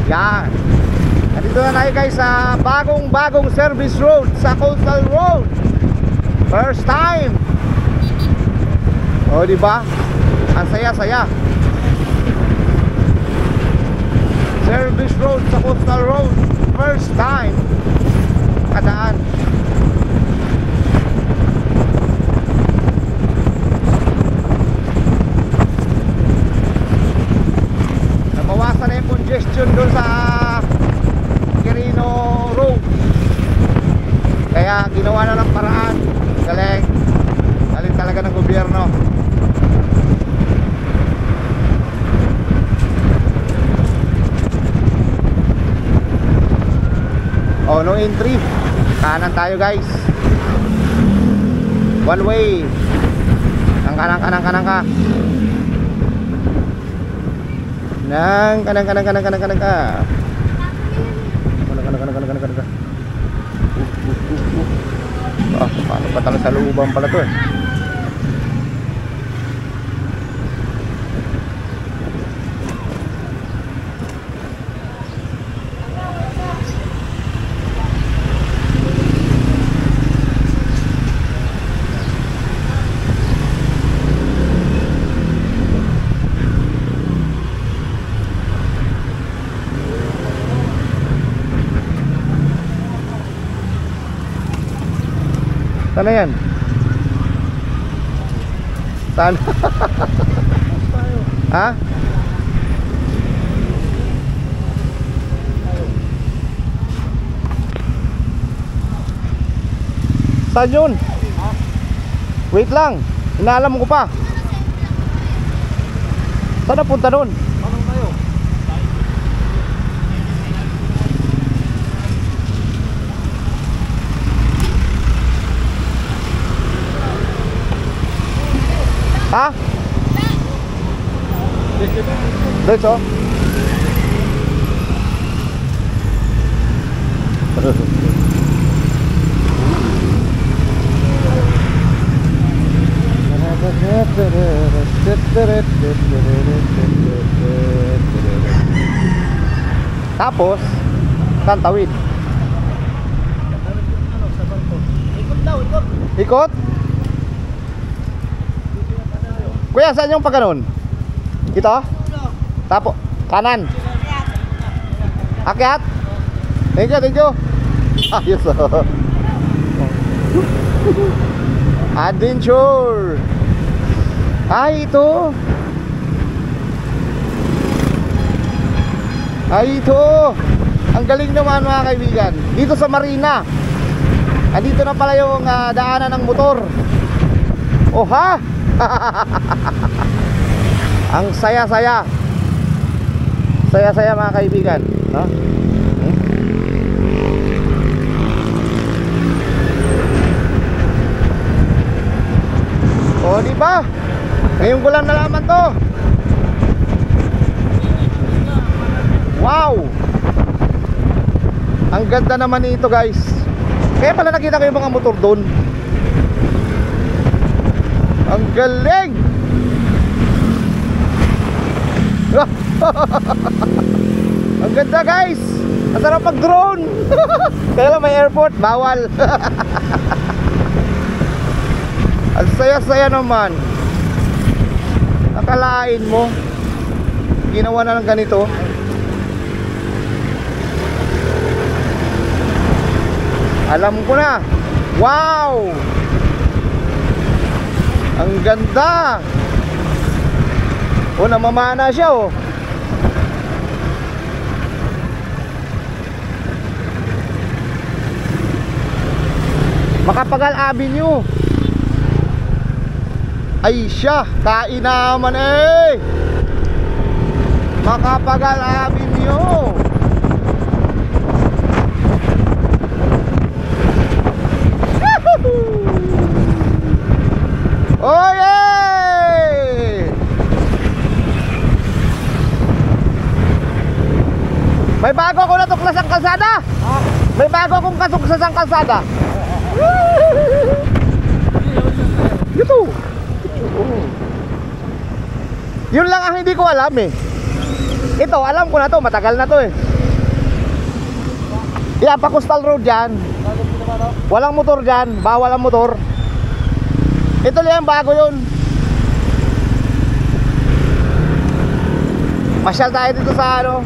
Yan. Nandito na tayo guys sa bagong service road, sa Coastal Road. First time. O diba? Ang saya-saya. Service road sa Coastal Road. First time kadaan. Nabawasan na yung congestion doon sa Quirino Road. Kaya ginawa na ng paraan. Galing. Galing talaga ng gobyerno. Oh, no entry. Kanan tayo guys. One way. Kanan ka. Kanan ka. Paano pa talaga sa looban pala to eh. Sana yan? Saan? Ha? Saan yun? Wait lang, inaalam ko pa. Saan napunta nun? Ha? Diretso? Tapos saan tawid? Ikot daw, ikot. Ikot? Kuya, saan yung pagkanon? Ito? Tapo, kanan. Akyat. Thank you. Ayos. Adventure. Ito. Ang galing naman mga kaibigan. Dito sa Marina. Andito na pala yung daanan ng motor. Oh ha? Ang saya-saya. Saya-saya mga kaibigan, no? O di ba? Ngayon ko lang nalaman to. Wow! Ang ganda naman nito guys. Kaya pala nakita ko yung mga motor doon. Ang galing! Ang ganda guys! Ang sarap mag-drone! Kaya lang may airport, bawal. Ang saya-saya naman. Akalain mo ginawa na ng ganito. Alam ko na. Wow! Ang ganda. Oh, namamana siya oh. Makapagal Avenue. Ay siya, kain naman eh. Makapagal Avenue. Oh yeah! May bago ako natuklas ang kalsada. May bago akong katuklas ang kalsada. Ito. Yun lang ang hindi ko alam eh. Ito, alam ko na to, matagal na to eh. Yan, pa coastal road yan. Walang motor dyan, bawal ang motor. Ito lang, bago yun. Masyal tayo dito sa ano,